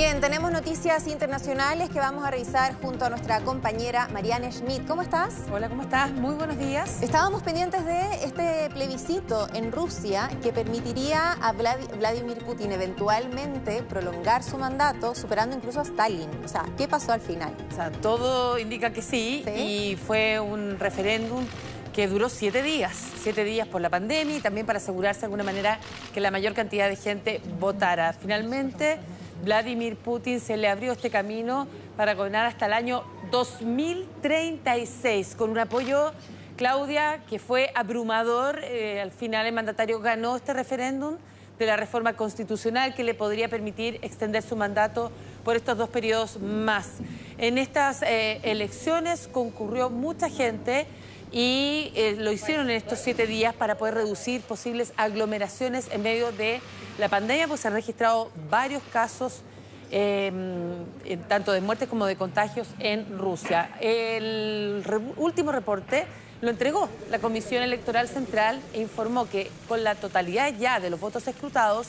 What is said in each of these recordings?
Bien, tenemos noticias internacionales que vamos a revisar junto a nuestra compañera Marianne Schmidt. ¿Cómo estás? Hola, ¿cómo estás? Muy buenos días. Estábamos pendientes de este plebiscito en Rusia que permitiría a Vladimir Putin eventualmente prolongar su mandato, superando incluso a Stalin. O sea, ¿qué pasó al final? O sea, todo indica que sí, y fue un referéndum que duró 7 días. 7 días por la pandemia y también para asegurarse de alguna manera que la mayor cantidad de gente votara. Finalmente, Vladimir Putin se le abrió este camino para gobernar hasta el año 2036, con un apoyo, Claudia, que fue abrumador. Al final el mandatario ganó este referéndum de la reforma constitucional que le podría permitir extender su mandato por estos 2 periodos más. En estas elecciones concurrió mucha gente y lo hicieron en estos 7 días para poder reducir posibles aglomeraciones en medio de la pandemia, pues se han registrado varios casos, tanto de muertes como de contagios en Rusia. El último reporte lo entregó la Comisión Electoral Central e informó que con la totalidad ya de los votos escrutados,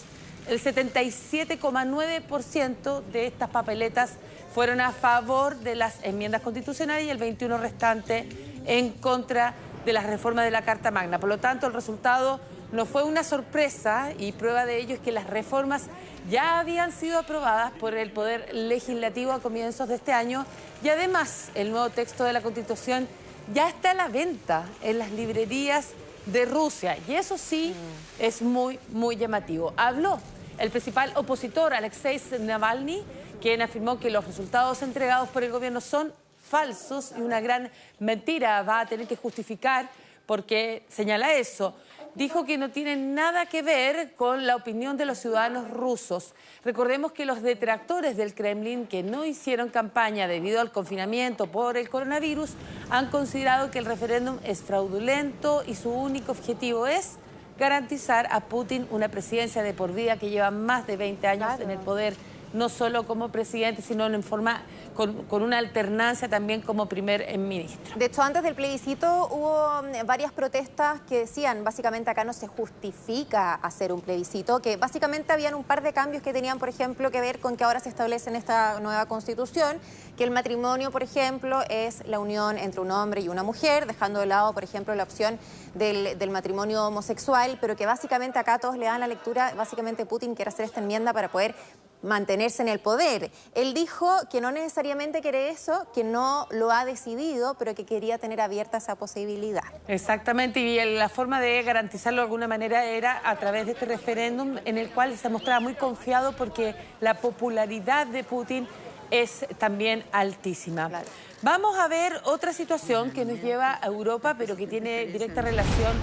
el 77,9% de estas papeletas fueron a favor de las enmiendas constitucionales y el 21% restante en contra de las reformas de la Carta Magna. Por lo tanto, el resultado no fue una sorpresa y prueba de ello es que las reformas ya habían sido aprobadas por el Poder Legislativo a comienzos de este año y además el nuevo texto de la Constitución ya está a la venta en las librerías de Rusia y eso sí es muy llamativo. Habló el principal opositor, Alexei Navalny, quien afirmó que los resultados entregados por el gobierno son falsos y una gran mentira. Va a tener que justificar por qué señala eso. Dijo que no tiene nada que ver con la opinión de los ciudadanos rusos. Recordemos que los detractores del Kremlin que no hicieron campaña debido al confinamiento por el coronavirus han considerado que el referéndum es fraudulento y su único objetivo es garantizar a Putin una presidencia de por vida que lleva más de 20 años en el poder, no solo como presidente, sino en forma con una alternancia también como primer ministro. De hecho, antes del plebiscito hubo varias protestas que decían, básicamente acá no se justifica hacer un plebiscito, que básicamente habían un par de cambios que tenían, por ejemplo, que ver con que ahora se establece en esta nueva constitución, que el matrimonio, por ejemplo, es la unión entre un hombre y una mujer, dejando de lado, por ejemplo, la opción del matrimonio homosexual, pero que básicamente acá todos le dan la lectura, básicamente Putin quiere hacer esta enmienda para poder mantenerse en el poder. Él dijo que no necesariamente quiere eso, que no lo ha decidido, pero que quería tener abierta esa posibilidad. Exactamente, y la forma de garantizarlo de alguna manera era a través de este referéndum en el cual se mostraba muy confiado porque la popularidad de Putin es también altísima. Claro. Vamos a ver otra situación que nos lleva a Europa, pero que tiene directa relación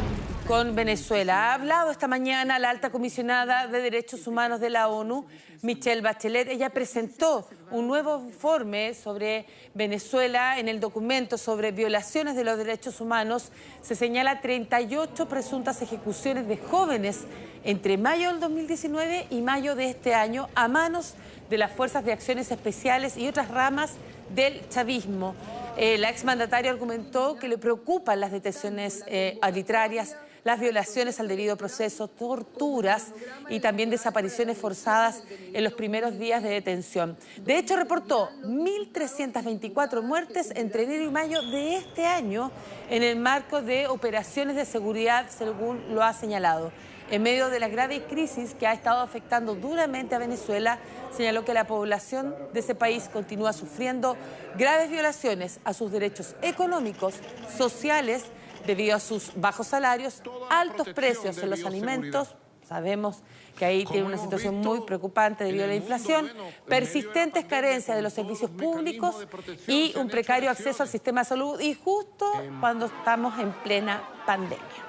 con Venezuela. Ha hablado esta mañana la alta comisionada de Derechos Humanos de la ONU, Michelle Bachelet. Ella presentó un nuevo informe sobre Venezuela. En el documento sobre violaciones de los derechos humanos se señala 38 presuntas ejecuciones de jóvenes entre mayo del 2019 y mayo de este año a manos de las Fuerzas de Acciones Especiales y otras ramas del chavismo. La exmandataria argumentó que le preocupan las detenciones arbitrarias, las violaciones al debido proceso, torturas y también desapariciones forzadas en los primeros días de detención. De hecho, reportó 1.324 muertes entre enero y mayo de este año en el marco de operaciones de seguridad, según lo ha señalado. En medio de la grave crisis que ha estado afectando duramente a Venezuela, señaló que la población de ese país continúa sufriendo graves violaciones a sus derechos económicos, sociales, debido a sus bajos salarios, altos precios en los alimentos, sabemos que ahí tiene una situación muy preocupante debido a la inflación, persistentes carencias de los servicios públicos y un precario acceso al sistema de salud, y justo cuando estamos en plena pandemia.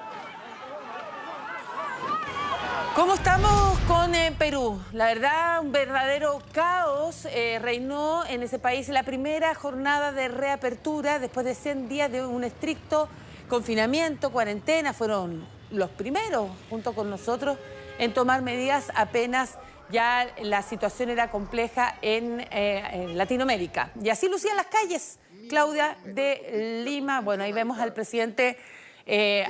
¿Cómo estamos con Perú? La verdad, un verdadero caos reinó en ese país. La primera jornada de reapertura después de 100 días de un estricto confinamiento, cuarentena, fueron los primeros, junto con nosotros, en tomar medidas apenas ya la situación era compleja en Latinoamérica. Y así lucían las calles, Claudia, de Lima. Bueno, ahí vemos al presidente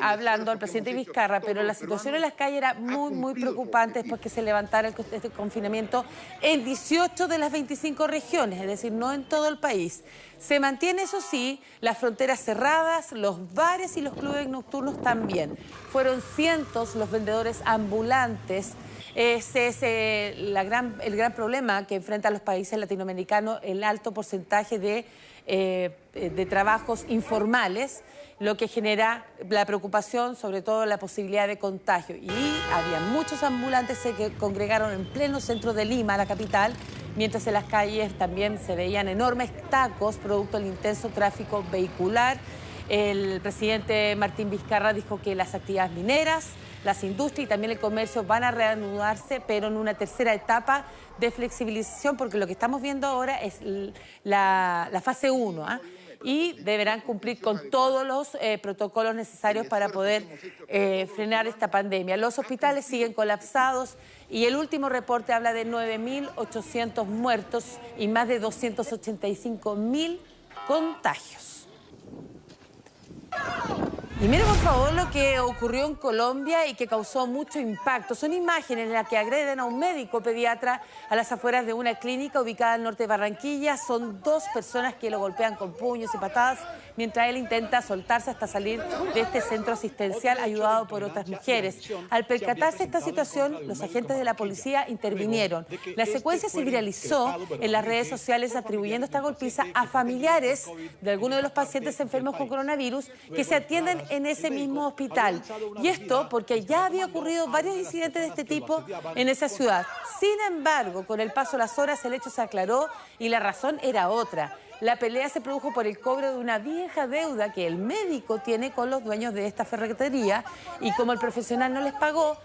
hablando al presidente Vizcarra, pero la situación en las calles era muy preocupante después que se levantara este confinamiento en 18 de las 25 regiones, es decir, no en todo el país. Se mantiene, eso sí, las fronteras cerradas, los bares y los clubes nocturnos también. Fueron cientos los vendedores ambulantes. Ese es el gran problema que enfrentan los países latinoamericanos, el alto porcentaje de trabajos informales, lo que genera la preocupación, sobre todo la posibilidad de contagio. Y había muchos ambulantes que congregaron en pleno centro de Lima, la capital, mientras en las calles también se veían enormes tacos producto del intenso tráfico vehicular. El presidente Martín Vizcarra dijo que las actividades mineras, las industrias y también el comercio van a reanudarse, pero en una tercera etapa de flexibilización, porque lo que estamos viendo ahora es la fase 1, y deberán cumplir con todos los protocolos necesarios para poder frenar esta pandemia. Los hospitales siguen colapsados y el último reporte habla de 9.800 muertos y más de 285.000 contagios. Y miren por favor lo que ocurrió en Colombia y que causó mucho impacto. Son imágenes en las que agreden a un médico pediatra a las afueras de una clínica ubicada al norte de Barranquilla. Son dos personas que lo golpean con puños y patadas mientras él intenta soltarse hasta salir de este centro asistencial ayudado por otras mujeres. Al percatarse de esta situación, los agentes de la policía intervinieron. La secuencia se viralizó en las redes sociales atribuyendo esta golpiza a familiares de algunos de los pacientes enfermos con coronavirus que se atienden en ese mismo hospital. Y esto porque ya había ocurrido varios incidentes de este tipo en esa ciudad. Sin embargo, con el paso de las horas el hecho se aclaró y la razón era otra. La pelea se produjo por el cobro de una vieja deuda que el médico tiene con los dueños de esta ferretería y como el profesional no les pagó,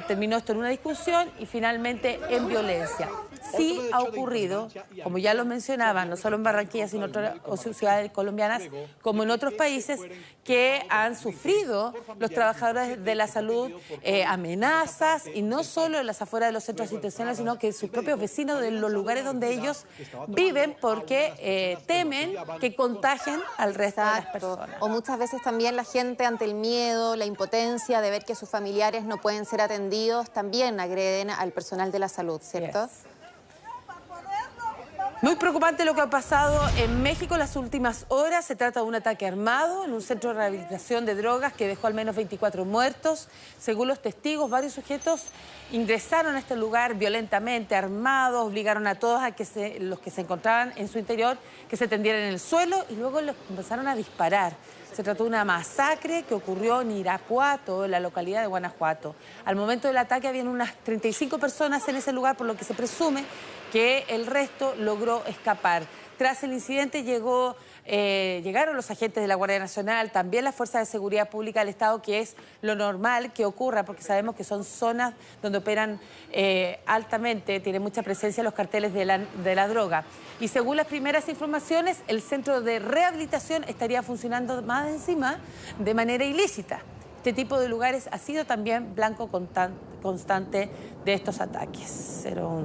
terminó esto en una discusión y finalmente en violencia. Sí ha ocurrido, como ya lo mencionaban, no solo en Barranquilla, sino en otras ciudades colombianas, como en otros países, que han sufrido los trabajadores de la salud amenazas, y no solo en las afueras de los centros asistenciales, sino que sus propios vecinos de los lugares donde ellos viven, porque temen que contagien al resto de las personas. O muchas veces también la gente, ante el miedo, la impotencia de ver que sus familiares no pueden ser atendidos, también agreden al personal de la salud, ¿cierto? Yes. Muy preocupante lo que ha pasado en México en las últimas horas. Se trata de un ataque armado en un centro de rehabilitación de drogas que dejó al menos 24 muertos. Según los testigos, varios sujetos ingresaron a este lugar violentamente armados, obligaron a todos a que los que se encontraban en su interior que se tendieran en el suelo y luego los empezaron a disparar. Se trató de una masacre que ocurrió en Irapuato, en la localidad de Guanajuato. Al momento del ataque habían unas 35 personas en ese lugar, por lo que se presume que el resto logró escapar. Tras el incidente llegaron los agentes de la Guardia Nacional, también las Fuerzas de Seguridad Pública del Estado, que es lo normal que ocurra, porque sabemos que son zonas donde operan altamente, tiene mucha presencia los carteles de la droga. Y según las primeras informaciones, el centro de rehabilitación estaría funcionando más encima de manera ilícita. Este tipo de lugares ha sido también blanco constante de estos ataques. 01